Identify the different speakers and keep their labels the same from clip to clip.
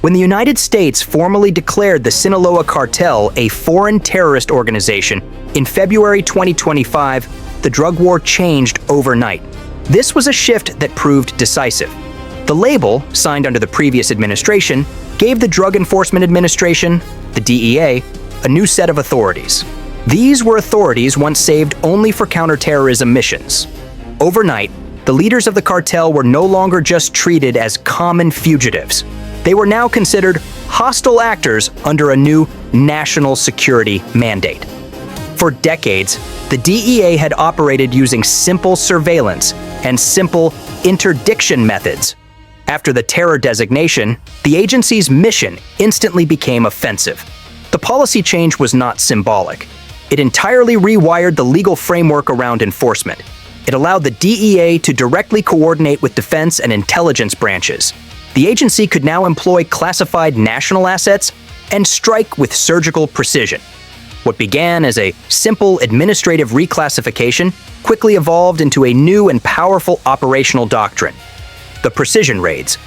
Speaker 1: When the United States formally declared the Sinaloa Cartel a foreign terrorist organization in February 2025, the drug war changed overnight. This was a shift that proved decisive. The label, signed under the previous administration, gave the Drug Enforcement Administration, the DEA, a new set of authorities. These were authorities once saved only for counterterrorism missions. Overnight, the leaders of the cartel were no longer just treated as common fugitives. They were now considered hostile actors under a new national security mandate. For decades, the DEA had operated using simple surveillance and simple interdiction methods. After the terror designation, the agency's mission instantly became offensive. The policy change was not symbolic. It entirely rewired the legal framework around enforcement. It allowed the DEA to directly coordinate with defense and intelligence branches. The agency could now employ classified national assets and strike with surgical precision. What began as a simple administrative reclassification quickly evolved into a new and powerful operational doctrine: the precision raids.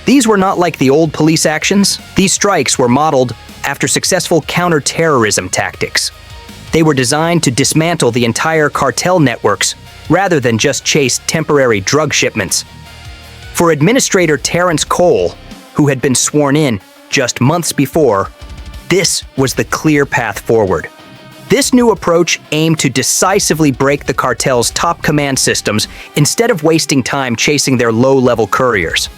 Speaker 1: These were not like the old police actions. These strikes were modeled after successful counterterrorism tactics. They were designed to dismantle the entire cartel networks rather than just chase temporary drug shipments. For Administrator Terrence Cole, who had been sworn in just months before, this was the clear path forward. This new approach aimed to decisively break the cartel's top command systems instead of wasting time chasing their low-level couriers.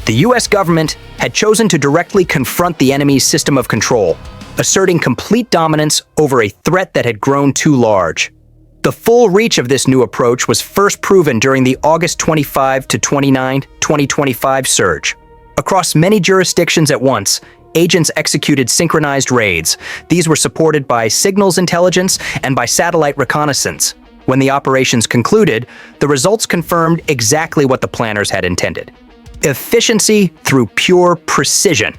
Speaker 1: The U.S. government had chosen to directly confront the enemy's system of control, asserting complete dominance over a threat that had grown too large. The full reach of this new approach was first proven during the August 25 to 29, 2025 surge. Across many jurisdictions at once, agents executed synchronized raids. These were supported by signals intelligence and by satellite reconnaissance. When the operations concluded, the results confirmed exactly what the planners had intended: efficiency through pure precision.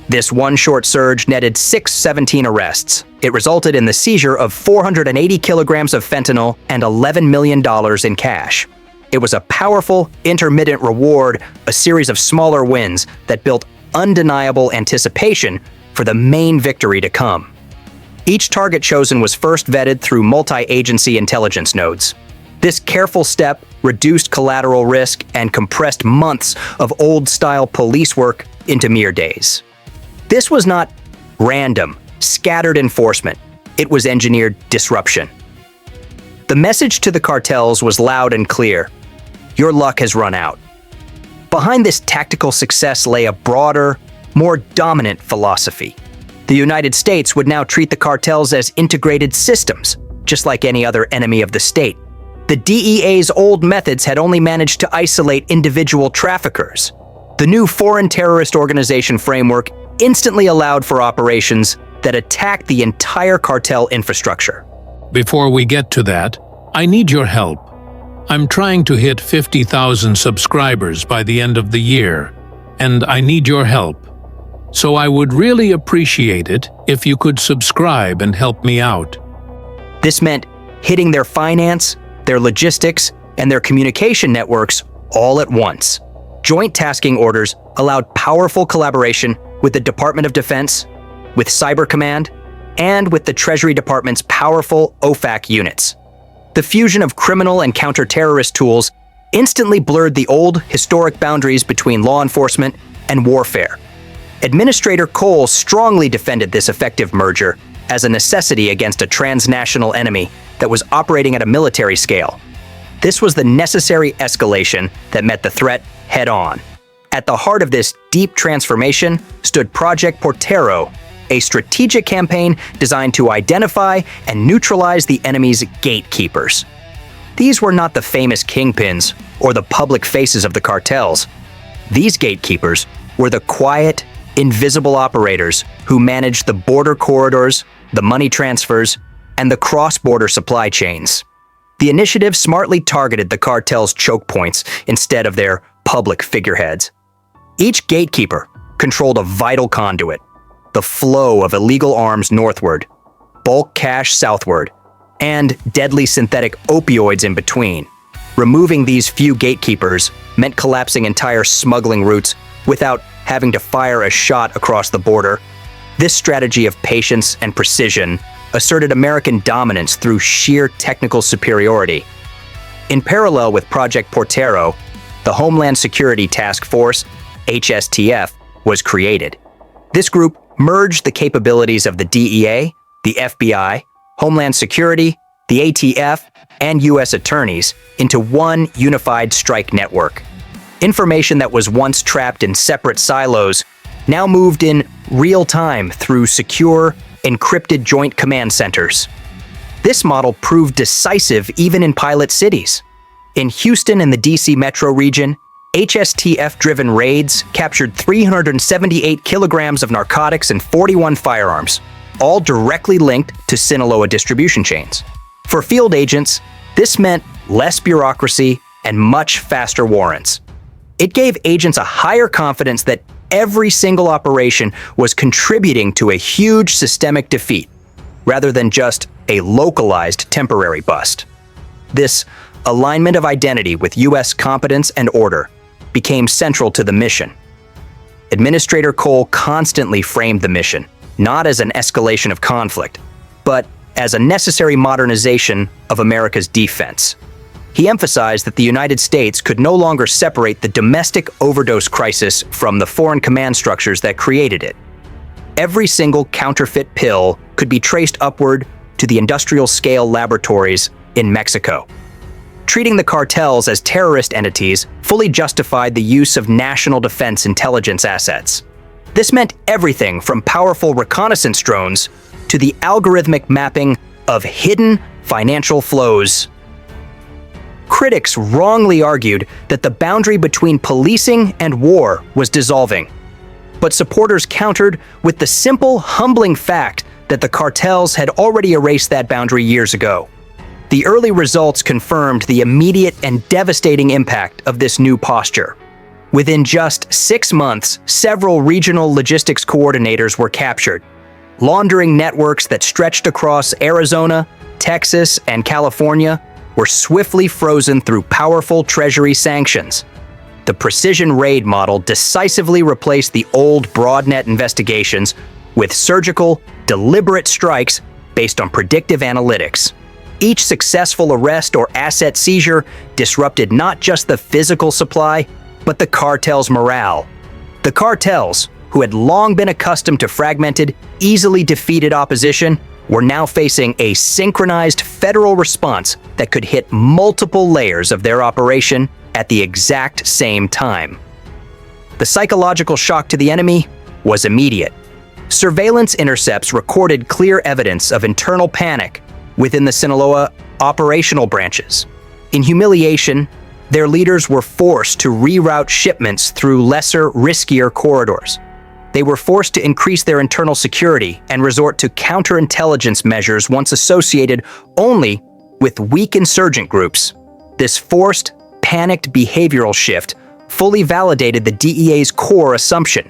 Speaker 1: This one short surge netted 617 arrests. It resulted in the seizure of 480 kilograms of fentanyl and $11 million in cash. It was a powerful, intermittent reward, a series of smaller wins that built undeniable anticipation for the main victory to come. Each target chosen was first vetted through multi-agency intelligence nodes. This careful step reduced collateral risk and compressed months of old-style police work into mere days. This was not random, scattered enforcement. It was engineered disruption. The message to the cartels was loud and clear: your luck has run out. Behind this tactical success lay a broader, more dominant philosophy. The United States would now treat the cartels as integrated systems, just like any other enemy of the state. The DEA's old methods had only managed to isolate individual traffickers. The new foreign terrorist organization framework instantly allowed for operations that attacked the entire cartel infrastructure.
Speaker 2: Before we get to that, I need your help. I'm trying to hit 50,000 subscribers by the end of the year, and I need your help. So I would really appreciate it if you could subscribe and help me out.
Speaker 1: This meant hitting their finance, their logistics, and their communication networks all at once. Joint tasking orders allowed powerful collaboration with the Department of Defense, with Cyber Command, and with the Treasury Department's powerful OFAC units. The fusion of criminal and counter-terrorist tools instantly blurred the old, historic boundaries between law enforcement and warfare. Administrator Cole strongly defended this effective merger as a necessity against a transnational enemy that was operating at a military scale. This was the necessary escalation that met the threat head-on. At the heart of this deep transformation stood Project Portero, a strategic campaign designed to identify and neutralize the enemy's gatekeepers. These were not the famous kingpins or the public faces of the cartels. These gatekeepers were the quiet, invisible operators who managed the border corridors, the money transfers, and the cross-border supply chains. The initiative smartly targeted the cartel's choke points instead of their public figureheads. Each gatekeeper controlled a vital conduit: the flow of illegal arms northward, bulk cash southward, and deadly synthetic opioids in between. Removing these few gatekeepers meant collapsing entire smuggling routes without having to fire a shot across the border. This strategy of patience and precision asserted American dominance through sheer technical superiority. In parallel with Project Portero, the Homeland Security Task Force, HSTF, was created. This group merged the capabilities of the DEA, the FBI, Homeland Security, the ATF, and U.S. attorneys into one unified strike network. Information that was once trapped in separate silos now moved in real time through secure, encrypted joint command centers. This model proved decisive even in pilot cities. In Houston and the DC metro region, HSTF-driven raids captured 378 kilograms of narcotics and 41 firearms, all directly linked to Sinaloa distribution chains. For field agents, this meant less bureaucracy and much faster warrants. It gave agents a higher confidence that every single operation was contributing to a huge systemic defeat, rather than just a localized temporary bust. This alignment of identity with U.S. competence and order became central to the mission. Administrator Cole constantly framed the mission, not as an escalation of conflict, but as a necessary modernization of America's defense. He emphasized that the United States could no longer separate the domestic overdose crisis from the foreign command structures that created it. Every single counterfeit pill could be traced upward to the industrial-scale laboratories in Mexico. Treating the cartels as terrorist entities fully justified the use of national defense intelligence assets. This meant everything from powerful reconnaissance drones to the algorithmic mapping of hidden financial flows. Critics wrongly argued that the boundary between policing and war was dissolving. But supporters countered with the simple, humbling fact that the cartels had already erased that boundary years ago. The early results confirmed the immediate and devastating impact of this new posture. Within just 6 months, several regional logistics coordinators were captured. Laundering networks that stretched across Arizona, Texas, and California were swiftly frozen through powerful Treasury sanctions. The precision raid model decisively replaced the old broadnet investigations with surgical, deliberate strikes based on predictive analytics. Each successful arrest or asset seizure disrupted not just the physical supply, but the cartel's morale. The cartels, who had long been accustomed to fragmented, easily defeated opposition, were now facing a synchronized federal response that could hit multiple layers of their operation at the exact same time. The psychological shock to the enemy was immediate. Surveillance intercepts recorded clear evidence of internal panic within the Sinaloa operational branches. In humiliation, their leaders were forced to reroute shipments through lesser, riskier corridors. They were forced to increase their internal security and resort to counterintelligence measures once associated only with weak insurgent groups. This forced, panicked behavioral shift fully validated the DEA's core assumption.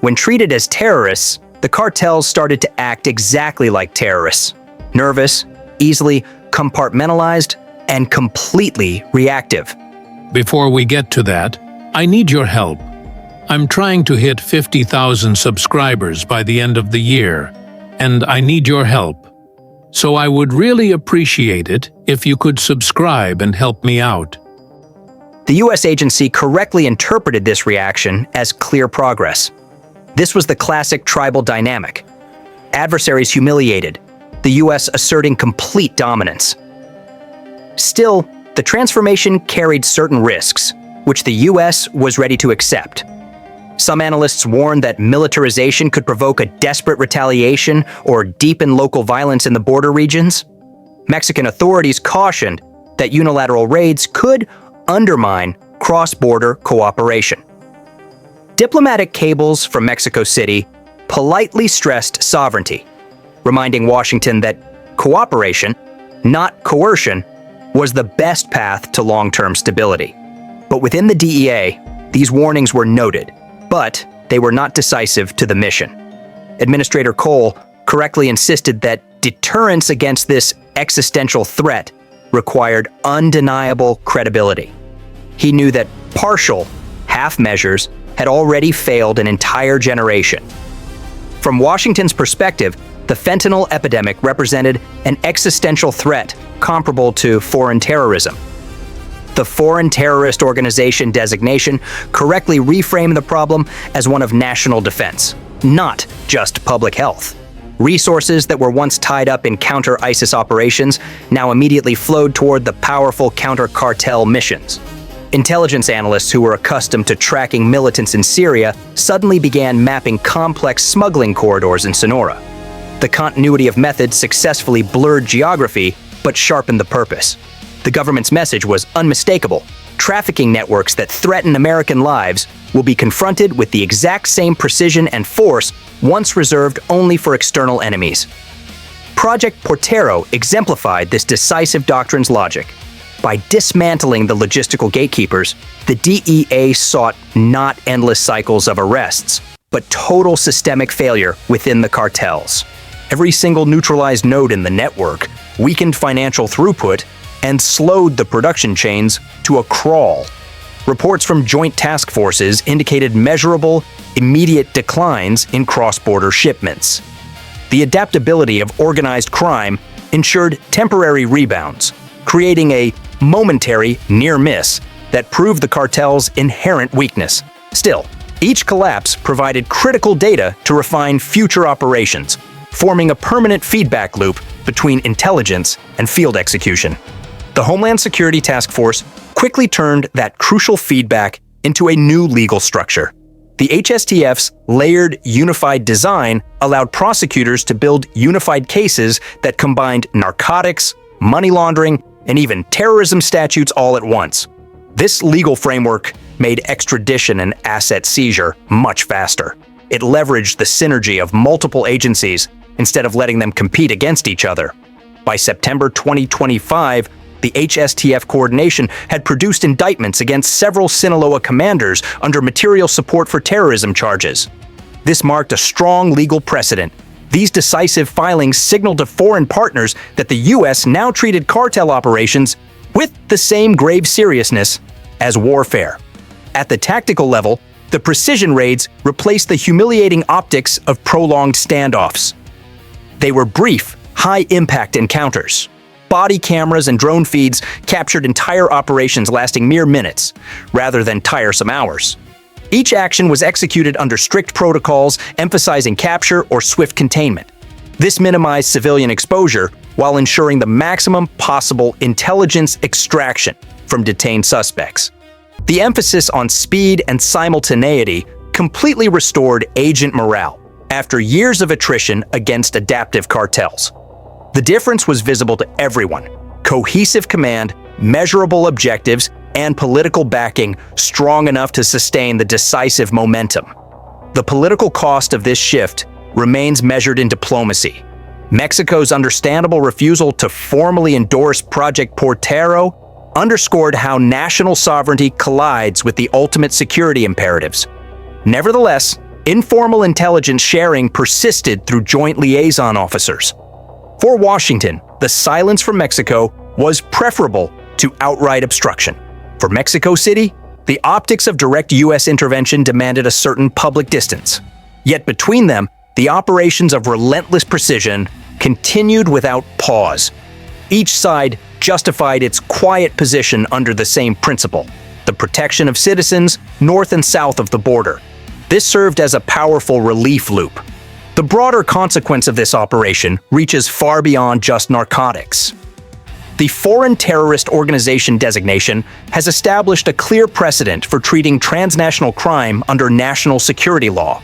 Speaker 1: When treated as terrorists, the cartels started to act exactly like terrorists: nervous, easily compartmentalized, and completely reactive.
Speaker 2: Before we get to that, I need your help. I'm trying to hit 50,000 subscribers by the end of the year, and I need your help. So I would really appreciate it if you could subscribe and help me out.
Speaker 1: The U.S. agency correctly interpreted this reaction as clear progress. This was the classic tribal dynamic. Adversaries humiliated, the U.S. asserting complete dominance. Still, the transformation carried certain risks, which the U.S. was ready to accept. Some analysts warned that militarization could provoke a desperate retaliation or deepen local violence in the border regions. Mexican authorities cautioned that unilateral raids could undermine cross-border cooperation. Diplomatic cables from Mexico City politely stressed sovereignty, reminding Washington that cooperation, not coercion, was the best path to long-term stability. But within the DEA, these warnings were noted, but they were not decisive to the mission. Administrator Cole correctly insisted that deterrence against this existential threat required undeniable credibility. He knew that partial, half measures had already failed an entire generation. From Washington's perspective, the fentanyl epidemic represented an existential threat comparable to foreign terrorism. The Foreign Terrorist Organization designation correctly reframed the problem as one of national defense, not just public health. Resources that were once tied up in counter-ISIS operations now immediately flowed toward the powerful counter-cartel missions. Intelligence analysts who were accustomed to tracking militants in Syria suddenly began mapping complex smuggling corridors in Sonora. The continuity of methods successfully blurred geography but sharpened the purpose. The government's message was unmistakable. Trafficking networks that threaten American lives will be confronted with the exact same precision and force once reserved only for external enemies. Project Portero exemplified this decisive doctrine's logic. By dismantling the logistical gatekeepers, the DEA sought not endless cycles of arrests, but total systemic failure within the cartels. Every single neutralized node in the network weakened financial throughput and slowed the production chains to a crawl. Reports from joint task forces indicated measurable, immediate declines in cross-border shipments. The adaptability of organized crime ensured temporary rebounds, creating a momentary near miss that proved the cartel's inherent weakness. Still, each collapse provided critical data to refine future operations, forming a permanent feedback loop between intelligence and field execution. The Homeland Security Task Force quickly turned that crucial feedback into a new legal structure. The HSTF's layered, unified design allowed prosecutors to build unified cases that combined narcotics, money laundering, and even terrorism statutes all at once. This legal framework made extradition and asset seizure much faster. It leveraged the synergy of multiple agencies instead of letting them compete against each other. By September 2025, the HSTF coordination had produced indictments against several Sinaloa commanders under material support for terrorism charges. This marked a strong legal precedent. These decisive filings signaled to foreign partners that the U.S. now treated cartel operations with the same grave seriousness as warfare. At the tactical level, the precision raids replaced the humiliating optics of prolonged standoffs. They were brief, high-impact encounters. Body cameras and drone feeds captured entire operations lasting mere minutes, rather than tiresome hours. Each action was executed under strict protocols, emphasizing capture or swift containment. This minimized civilian exposure while ensuring the maximum possible intelligence extraction from detained suspects. The emphasis on speed and simultaneity completely restored agent morale after years of attrition against adaptive cartels. The difference was visible to everyone: cohesive command, measurable objectives, and political backing strong enough to sustain the decisive momentum. The political cost of this shift remains measured in diplomacy. Mexico's understandable refusal to formally endorse Project Portero underscored how national sovereignty collides with the ultimate security imperatives. Nevertheless, informal intelligence sharing persisted through joint liaison officers. For Washington, the silence from Mexico was preferable to outright obstruction. For Mexico City, the optics of direct U.S. intervention demanded a certain public distance. Yet between them, the operations of relentless precision continued without pause. Each side justified its quiet position under the same principle: the protection of citizens north and south of the border. This served as a powerful relief loop. The broader consequence of this operation reaches far beyond just narcotics. The Foreign Terrorist Organization designation has established a clear precedent for treating transnational crime under national security law.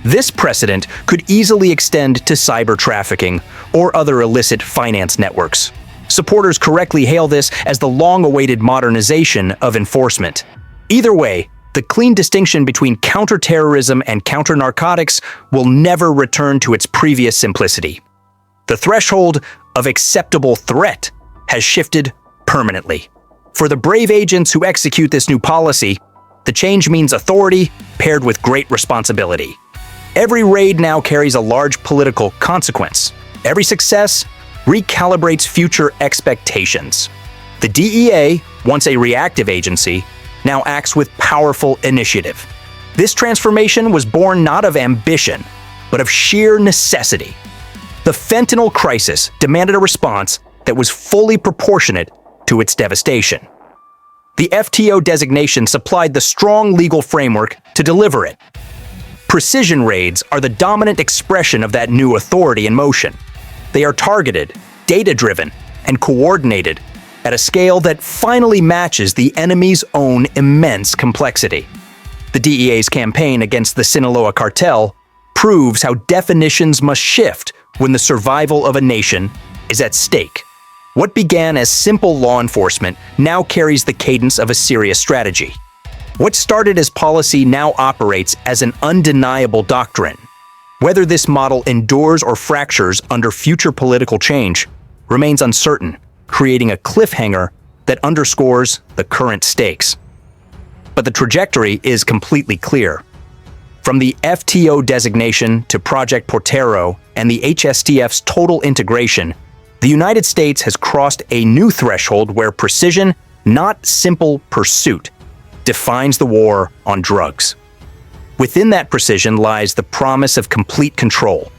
Speaker 1: This precedent could easily extend to cyber trafficking or other illicit finance networks. Supporters correctly hail this as the long-awaited modernization of enforcement. Either way, the clean distinction between counterterrorism and counter-narcotics will never return to its previous simplicity. The threshold of acceptable threat has shifted permanently. For the brave agents who execute this new policy, the change means authority paired with great responsibility. Every raid now carries a large political consequence. Every success recalibrates future expectations. The DEA, once a reactive agency, now acts with powerful initiative. This transformation was born not of ambition, but of sheer necessity. The fentanyl crisis demanded a response that was fully proportionate to its devastation. The FTO designation supplied the strong legal framework to deliver it. Precision raids are the dominant expression of that new authority in motion. They are targeted, data-driven, and coordinated at a scale that finally matches the enemy's own immense complexity. The DEA's campaign against the Sinaloa Cartel proves how definitions must shift when the survival of a nation is at stake. What began as simple law enforcement now carries the cadence of a serious strategy. What started as policy now operates as an undeniable doctrine. Whether this model endures or fractures under future political change remains uncertain, creating a cliffhanger that underscores the current stakes. But the trajectory is completely clear. From the FTO designation to Project Portero and the HSTF's total integration, the United States has crossed a new threshold where precision, not simple pursuit, defines the war on drugs. Within that precision lies the promise of complete control.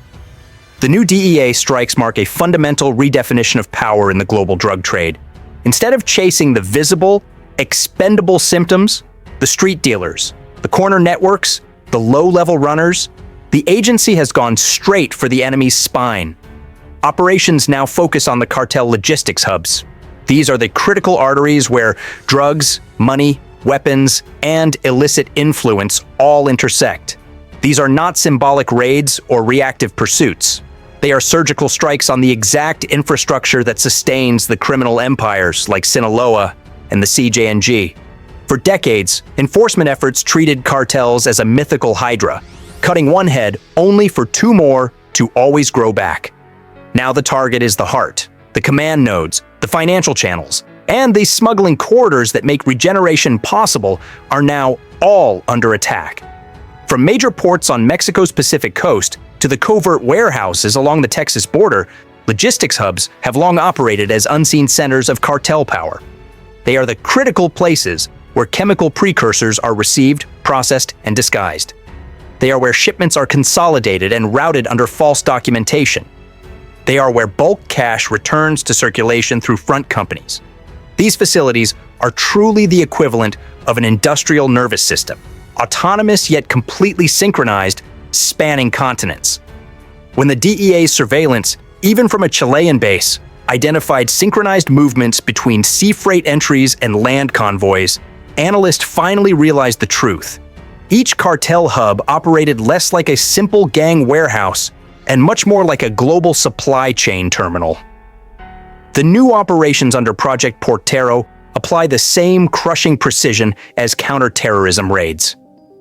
Speaker 1: The new DEA strikes mark a fundamental redefinition of power in the global drug trade. Instead of chasing the visible, expendable symptoms, the street dealers, the corner networks, the low-level runners, the agency has gone straight for the enemy's spine. Operations now focus on the cartel logistics hubs. These are the critical arteries where drugs, money, weapons, and illicit influence all intersect. These are not symbolic raids or reactive pursuits. They are surgical strikes on the exact infrastructure that sustains the criminal empires like Sinaloa and the CJNG. For decades, enforcement efforts treated cartels as a mythical hydra, cutting one head only for two more to always grow back. Now the target is the heart, the command nodes, the financial channels, and the smuggling corridors that make regeneration possible are now all under attack. From major ports on Mexico's Pacific coast to the covert warehouses along the Texas border, logistics hubs have long operated as unseen centers of cartel power. They are the critical places where chemical precursors are received, processed, and disguised. They are where shipments are consolidated and routed under false documentation. They are where bulk cash returns to circulation through front companies. These facilities are truly the equivalent of an industrial nervous system, autonomous yet completely synchronized, spanning continents. When the DEA's surveillance, even from a Chilean base, identified synchronized movements between sea freight entries and land convoys, analysts finally realized the truth. Each cartel hub operated less like a simple gang warehouse and much more like a global supply chain terminal. The new operations under Project Portero apply the same crushing precision as counterterrorism raids.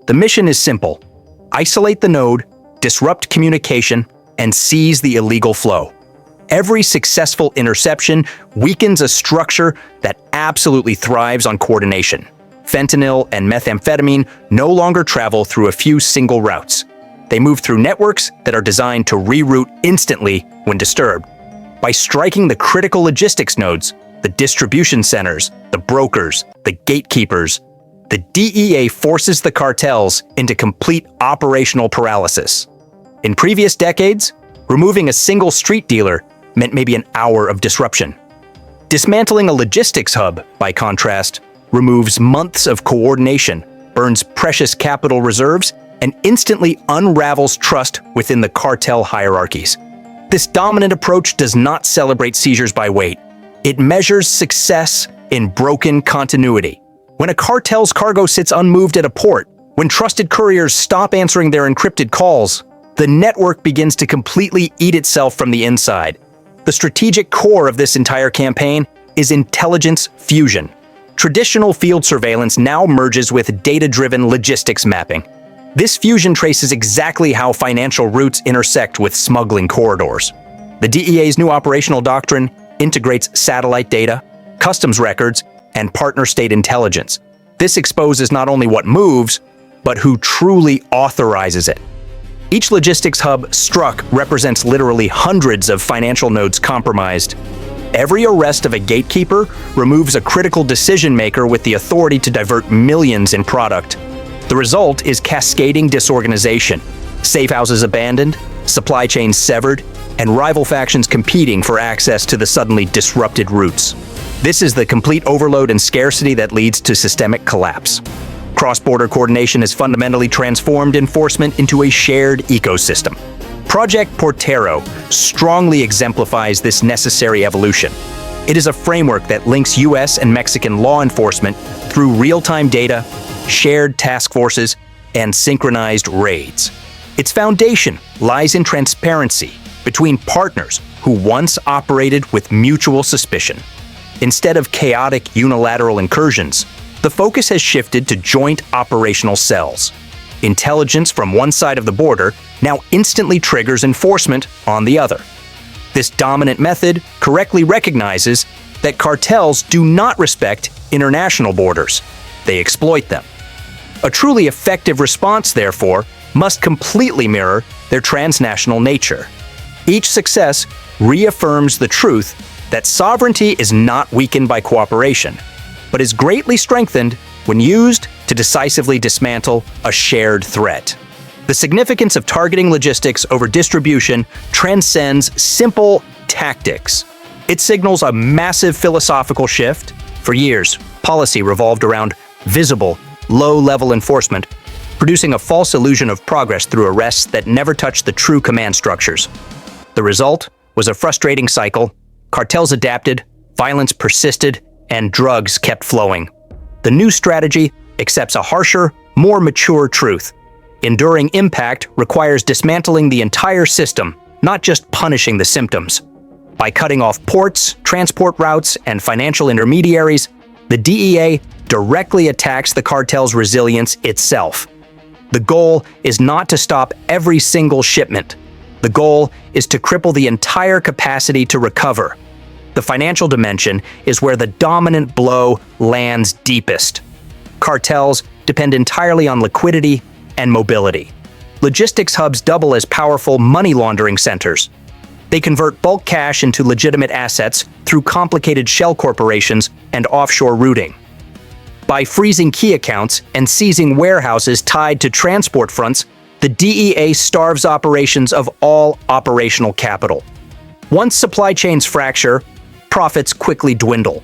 Speaker 1: The mission is simple: isolate the node, disrupt communication, and seize the illegal flow. Every successful interception weakens a structure that absolutely thrives on coordination. Fentanyl and methamphetamine no longer travel through a few single routes. They move through networks that are designed to reroute instantly when disturbed. By striking the critical logistics nodes, the distribution centers, the brokers, the gatekeepers, the DEA forces the cartels into complete operational paralysis. In previous decades, removing a single street dealer meant maybe an hour of disruption. Dismantling a logistics hub, by contrast, removes months of coordination, burns precious capital reserves, and instantly unravels trust within the cartel hierarchies. This dominant approach does not celebrate seizures by weight. It measures success in broken continuity. When a cartel's cargo sits unmoved at a port, when trusted couriers stop answering their encrypted calls, the network begins to completely eat itself from the inside. The strategic core of this entire campaign is intelligence fusion. Traditional field surveillance now merges with data-driven logistics mapping. This fusion traces exactly how financial routes intersect with smuggling corridors. The DEA's new operational doctrine integrates satellite data, customs records, and partner state intelligence. This exposes not only what moves, but who truly authorizes it. Each logistics hub struck represents literally hundreds of financial nodes compromised. Every arrest of a gatekeeper removes a critical decision maker with the authority to divert millions in product. The result is cascading disorganization, safe houses abandoned, supply chains severed, and rival factions competing for access to the suddenly disrupted routes. This is the complete overload and scarcity that leads to systemic collapse. Cross-border coordination has fundamentally transformed enforcement into a shared ecosystem. Project Portero strongly exemplifies this necessary evolution. It is a framework that links U.S. and Mexican law enforcement through real-time data, shared task forces, and synchronized raids. Its foundation lies in transparency between partners who once operated with mutual suspicion. Instead of chaotic unilateral incursions, the focus has shifted to joint operational cells. Intelligence from one side of the border now instantly triggers enforcement on the other. This dominant method correctly recognizes that cartels do not respect international borders. They exploit them. A truly effective response, therefore, must completely mirror their transnational nature. Each success reaffirms the truth that sovereignty is not weakened by cooperation, but is greatly strengthened when used to decisively dismantle a shared threat. The significance of targeting logistics over distribution transcends simple tactics. It signals a massive philosophical shift. For years, policy revolved around visible, low-level enforcement, producing a false illusion of progress through arrests that never touched the true command structures. The result was a frustrating cycle. Cartels adapted, violence persisted, and drugs kept flowing. The new strategy accepts a harsher, more mature truth. Enduring impact requires dismantling the entire system, not just punishing the symptoms. By cutting off ports, transport routes, and financial intermediaries, the DEA directly attacks the cartel's resilience itself. The goal is not to stop every single shipment. The goal is to cripple the entire capacity to recover. The financial dimension is where the dominant blow lands deepest. Cartels depend entirely on liquidity and mobility. Logistics hubs double as powerful money laundering centers. They convert bulk cash into legitimate assets through complicated shell corporations and offshore routing. By freezing key accounts and seizing warehouses tied to transport fronts, the DEA starves operations of all operational capital. Once supply chains fracture, profits quickly dwindle.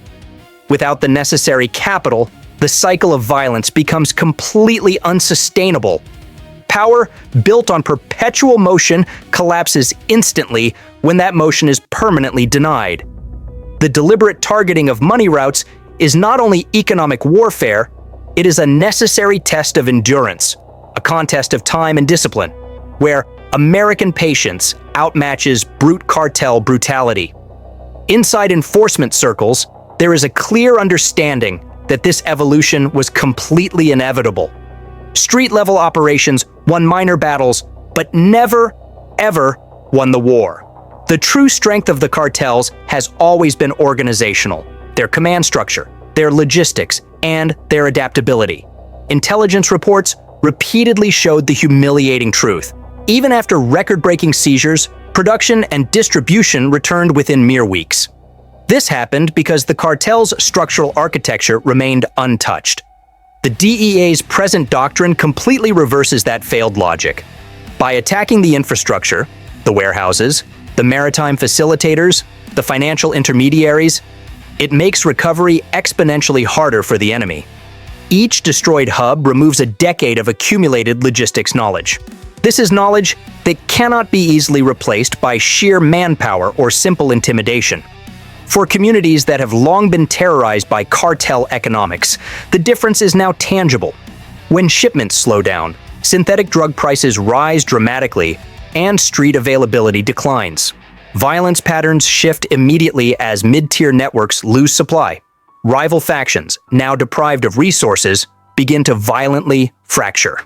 Speaker 1: Without the necessary capital, the cycle of violence becomes completely unsustainable. Power built on perpetual motion collapses instantly when that motion is permanently denied. The deliberate targeting of money routes is not only economic warfare, it is a necessary test of endurance, a contest of time and discipline, where American patience outmatches brute cartel brutality. Inside enforcement circles, there is a clear understanding that this evolution was completely inevitable. Street-level operations won minor battles, but never, ever won the war. The true strength of the cartels has always been organizational, their command structure, their logistics, and their adaptability. Intelligence reports repeatedly showed the humiliating truth. Even after record-breaking seizures, production and distribution returned within mere weeks. This happened because the cartel's structural architecture remained untouched. The DEA's present doctrine completely reverses that failed logic. By attacking the infrastructure, the warehouses, the maritime facilitators, the financial intermediaries, it makes recovery exponentially harder for the enemy. Each destroyed hub removes a decade of accumulated logistics knowledge. This is knowledge that cannot be easily replaced by sheer manpower or simple intimidation. For communities that have long been terrorized by cartel economics, the difference is now tangible. When shipments slow down, synthetic drug prices rise dramatically, and street availability declines. Violence patterns shift immediately as mid-tier networks lose supply. Rival factions, now deprived of resources, begin to violently fracture.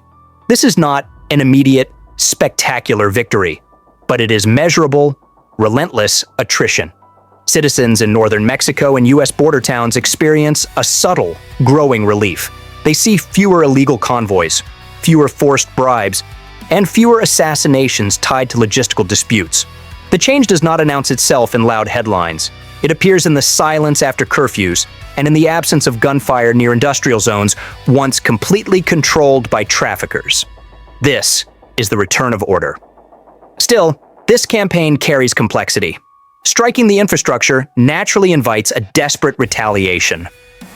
Speaker 1: This is not an immediate, spectacular victory, but it is measurable, relentless attrition. Citizens in northern Mexico and U.S. border towns experience a subtle, growing relief. They see fewer illegal convoys, fewer forced bribes, and fewer assassinations tied to logistical disputes. The change does not announce itself in loud headlines. It appears in the silence after curfews, and in the absence of gunfire near industrial zones once completely controlled by traffickers. This is the return of order. Still, this campaign carries complexity. Striking the infrastructure naturally invites a desperate retaliation.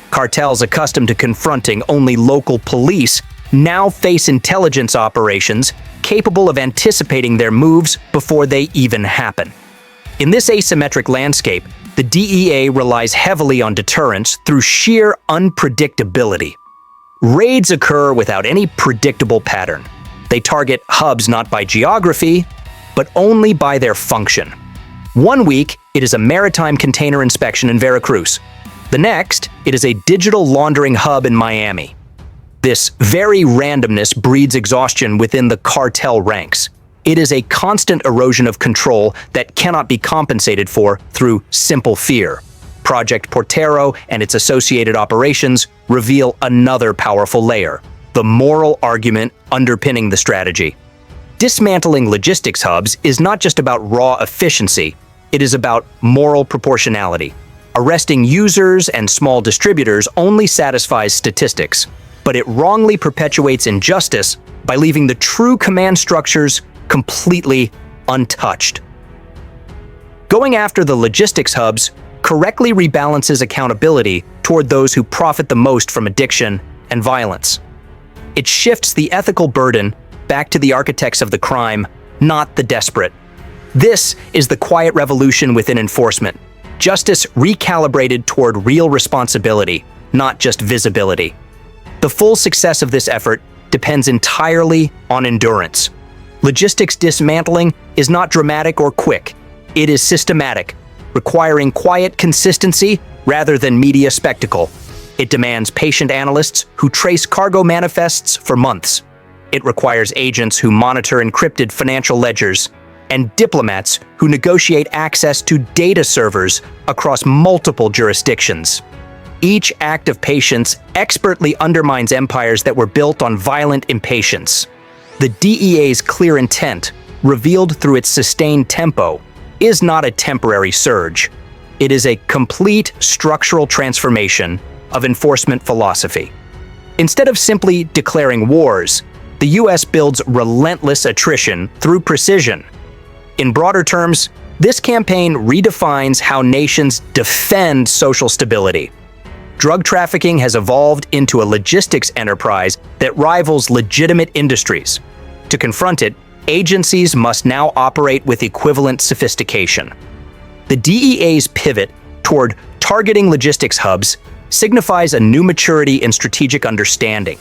Speaker 1: Cartels accustomed to confronting only local police now face intelligence operations capable of anticipating their moves before they even happen. In this asymmetric landscape, the DEA relies heavily on deterrence through sheer unpredictability. Raids occur without any predictable pattern. They target hubs not by geography, but only by their function. One week, it is a maritime container inspection in Veracruz. The next, it is a digital laundering hub in Miami. This very randomness breeds exhaustion within the cartel ranks. It is a constant erosion of control that cannot be compensated for through simple fear. Project Portero and its associated operations reveal another powerful layer, the moral argument underpinning the strategy. Dismantling logistics hubs is not just about raw efficiency, it is about moral proportionality. Arresting users and small distributors only satisfies statistics, but it wrongly perpetuates injustice by leaving the true command structures completely untouched. Going after the logistics hubs correctly rebalances accountability toward those who profit the most from addiction and violence. It shifts the ethical burden back to the architects of the crime, not the desperate. This is the quiet revolution within enforcement. Justice recalibrated toward real responsibility, not just visibility. The full success of this effort depends entirely on endurance. Logistics dismantling is not dramatic or quick. It is systematic, requiring quiet consistency rather than media spectacle. It demands patient analysts who trace cargo manifests for months. It requires agents who monitor encrypted financial ledgers and diplomats who negotiate access to data servers across multiple jurisdictions. Each act of patience expertly undermines empires that were built on violent impatience. The DEA's clear intent, revealed through its sustained tempo, is not a temporary surge. It is a complete structural transformation of enforcement philosophy. Instead of simply declaring wars, the US builds relentless attrition through precision. In broader terms, this campaign redefines how nations defend social stability. Drug trafficking has evolved into a logistics enterprise that rivals legitimate industries. To confront it, agencies must now operate with equivalent sophistication. The DEA's pivot toward targeting logistics hubs signifies a new maturity in strategic understanding.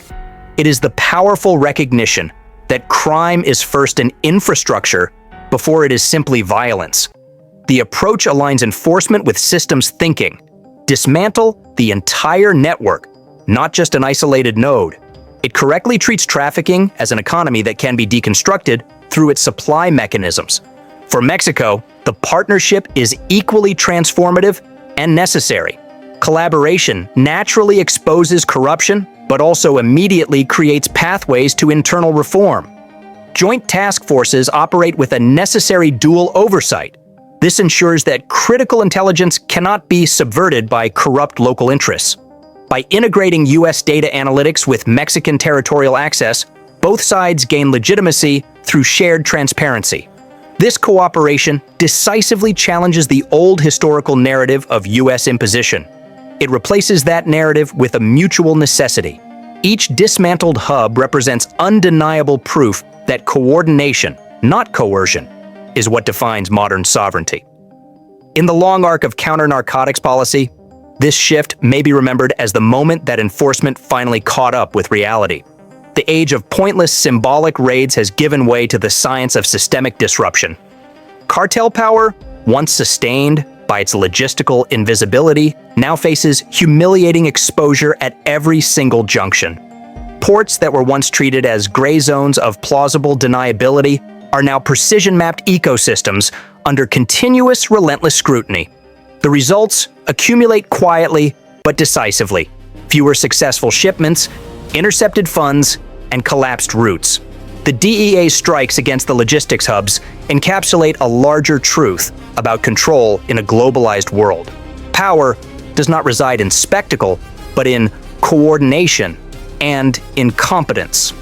Speaker 1: It is the powerful recognition that crime is first an infrastructure before it is simply violence. The approach aligns enforcement with systems thinking. Dismantle the entire network, not just an isolated node. It correctly treats trafficking as an economy that can be deconstructed through its supply mechanisms. For Mexico, the partnership is equally transformative and necessary. Collaboration naturally exposes corruption, but also immediately creates pathways to internal reform. Joint task forces operate with a necessary dual oversight. This ensures that critical intelligence cannot be subverted by corrupt local interests. By integrating US data analytics with Mexican territorial access, both sides gain legitimacy through shared transparency. This cooperation decisively challenges the old historical narrative of US imposition. It replaces that narrative with a mutual necessity. Each dismantled hub represents undeniable proof that coordination, not coercion, is what defines modern sovereignty. In the long arc of counter-narcotics policy, this shift may be remembered as the moment that enforcement finally caught up with reality. The age of pointless symbolic raids has given way to the science of systemic disruption. Cartel power, once sustained by its logistical invisibility, now faces humiliating exposure at every single junction. Ports that were once treated as gray zones of plausible deniability are now precision-mapped ecosystems under continuous, relentless scrutiny. The results accumulate quietly but decisively. Fewer successful shipments, intercepted funds, and collapsed routes. The DEA's strikes against the logistics hubs encapsulate a larger truth about control in a globalized world. Power, does not reside in spectacle, but in coordination and in competence.